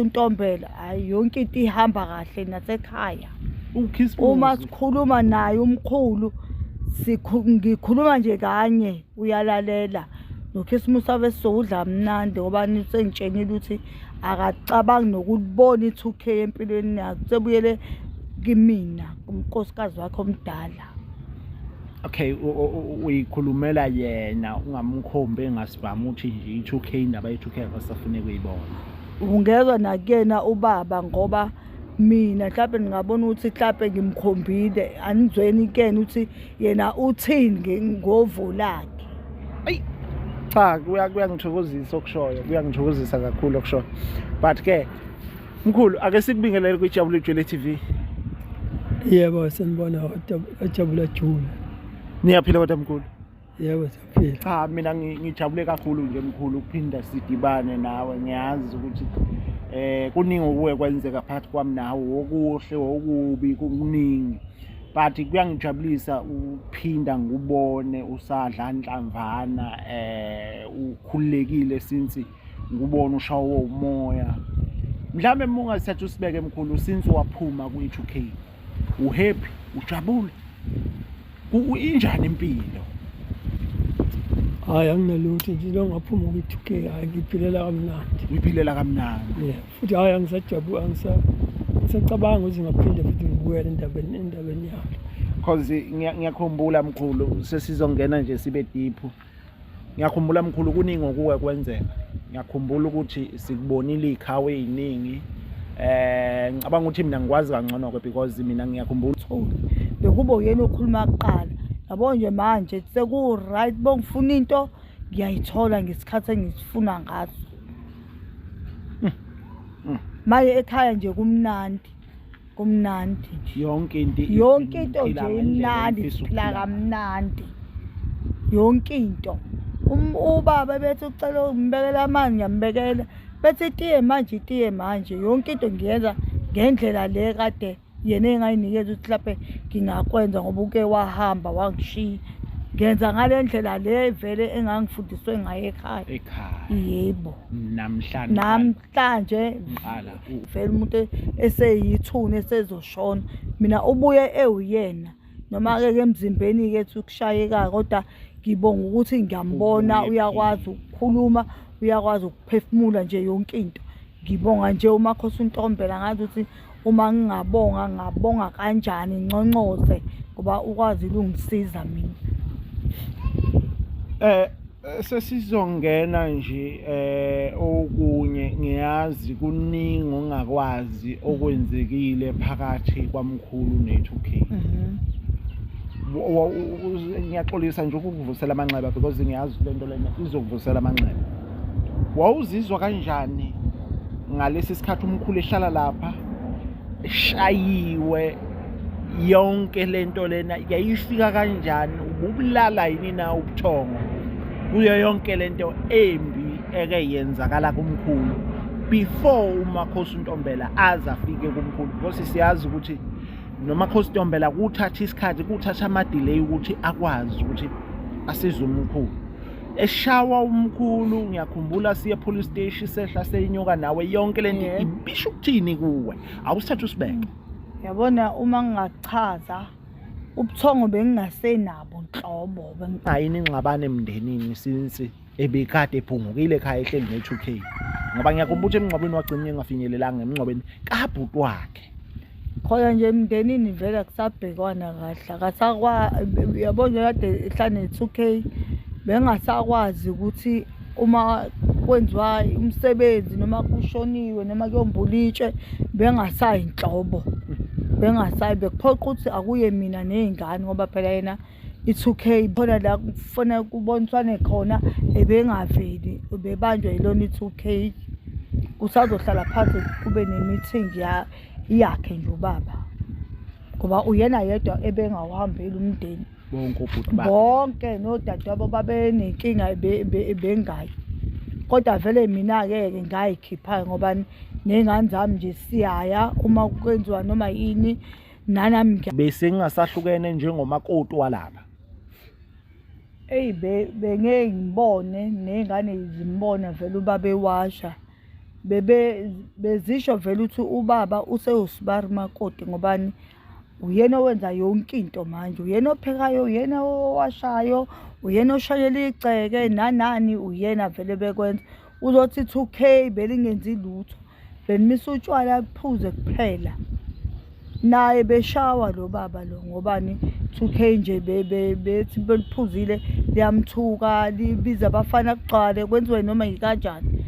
uNtombela hayi yonke into ihamba kahle nasekhaya. uKhisimusi Uma sikhuluma naye umkhulu ngikhuluma nje kanye uyalalela. NoKhisimusi abe sizokudla mnandi ngoba nisengitshenile ukuthi akacabangi nokubona i2K empilweni yakhe. Sebuyele kimina unkosikazi wakhe omdala. okay uyikhulumela yena ungamkhombi engasivama ukuthi nje i2K indaba ye2K akasafune kuyibona. Ungezwe nakuyena ubaba ngoba mina mhlawumbe ngingabona ukuthi mhlawumbe ngimkhombile anizweni kuyena ukuthi yena uthini ngovo lakhe. Ayi cha kuyangithokozisa okushoyo, kuyangithokozisa kakhulu okushoyo. But ke mkhulu ake sikubingelele kwiJabule Jwele TV. Yebo sanibona uJabula Jule. Niyaphila kodwa mkhulu? Yebo siyaphila. Cha mina ngijabule kakhulu nje mkhulu ukuphinda sidibane nawe. Ngiyazi ukuthi kuningi okuwe kwenzeka phakathi kwami nawe, okuhle okubi kuningi. But kuyangijabulisa ukuphinda ngubone usadla inhlamvana ukhululekile since ngubona ushawo umoya. Mhlambe mungasithatha usibeke mkhulu since waphuma ku2K. Uhappy, ujabule. Injani impilo? Hayi anginalutho nje lo ngaphuma ku2K hayi ngiphilela kamnandi. Ngiphilela kamnandi. Yeah, futhi hayi angisacabanga ukuthi ngaphinde futhi ngibuyele endabeni yakhe. Because ngiyakhumbula mkhulu sesizongena nje sibe deep. Ngiyakhumbula mkhulu kuningi okuwe kwenzeka. Ngiyakhumbula ukuthi sikubonile ikhawe eziningi. Ngicabanga ukuthi mina ngikwazi kangcono ke because mina ngiyakhumbula ukuthi bekuba uyena okhuluma kuqala. Yabo nje manje seku right bongifuna into ngiyayithola ngesikhathi engisifuna ngaso. Manje ekhaya nje kumnandi. Kumnandi nje. Yonke into nje imnandi siphila kamnandi. Yonke into. Ubaba bethi ucela umbekela amanzi ngiyambekela. Bethi itiye manje yonke into ngiyenza ngendlela le kade yena engayinikeza ukuthi laphe ngingakwenza ngoba uke wahamba wangishiya. Ngenza ngalendlela le vele engangifundiswe ngaye ekhaya. Yebo. Namhlanje ngqala vele umuntu eseyithuna esezoshona. Mina ubuye ewuyena noma ke emzimbeni ke ethi ukushayeka kodwa ngibonga ukuthi ngiyambona uyakwazi ukukhuluma, uyakwazi ukuphefumula nje yonke into. Ngibonga nje uMakhosi uNtombela ngathi ukuthi uma ngabonga kanjani nconcoze ngoba ukwazi ukungisiza mina. Sesizongena nje okunye ngiyazi kuningi ongakwazi okwenzekile phakathi kwamkhulu ne2K. Ngiyaxolisa nje ukuvusela amanxeba because ngiyazi lento lena izokuvusela amanxeba. Wawuzizwa kanjani ngalesi sikhathi umkhulu ehlala lapha eshayiwe yonke lento lena yayifika kanjani? Ubulala yini na ubuthongo kuyo yonke lento embi ekeyenzakala kumkhulu before uMakhosi uNtombela azafike kumkhulu? Because siyazi ukuthi noMakhosi uNtombela kuthatha isikhathi, kuthatha ama-delay ukuthi akwazi ukuthi asize umkhulu. Eshawa umkhulu ngiyakhumbula siye police station sehla seyinyuka nawe yonke lento ibisho ukuthini kuwe? Awusithatha usibeke. Yabona uma ngingachaza ubuthongo bengingasenabo nhlobo ayini ingxabane emndenini since ebekade ephungukile ekhaya ehleli ne2K. Ngoba ngiyakhumbula ukuthi emngcwabeni wagcina engafinyelelanga emngcwabeni kabhuti wakhe. Khona nje emndenini vele kusabhekwana kahle akasakwa yabona kade ehlane ne2K bengasakwazi ukuthi uma kwenziwa umsebenzi noma kushoniwe noma kuyombulitshe bengasayinhlobo. Bengasayi bekuphoqa ukuthi akuye mina nezingane ngoba phela yena i2K khona la kufanele kuboniswane khona ebengaveli bebanjwe yilona i2K. Kusazohlala phansi kube nemeeting yakhe nje ubaba ngoba uyena yedwa ebengawuhambeli umndeni. Bonke nodadewabo babenenkinga bengayi. Kodwa vele mina ke ngayikhipha ngoba nezingane zami nje siyaya uma kwenziwa noma yini nanami bese ngingasahlukene njengomakoti walapha. Bengeke ngibone nezingane zimbona vele ubaba ewasha bezisho vele ukuthi ubaba useyosibari makoti ngobani uyena owenza yonke into manje, uyena ophekayo, uyena owashayo, uyena oshayela igceke nanani, uyena vele bekwenza. Uzothi 2K belingenzi lutho, benimisa utshwala buphuze kuphela. Naye beshawa lo baba lo ngobani 2K nje bethi beliphuzile liyamthuka libiza abafana kugcwale kwenziwe noma yikanjani.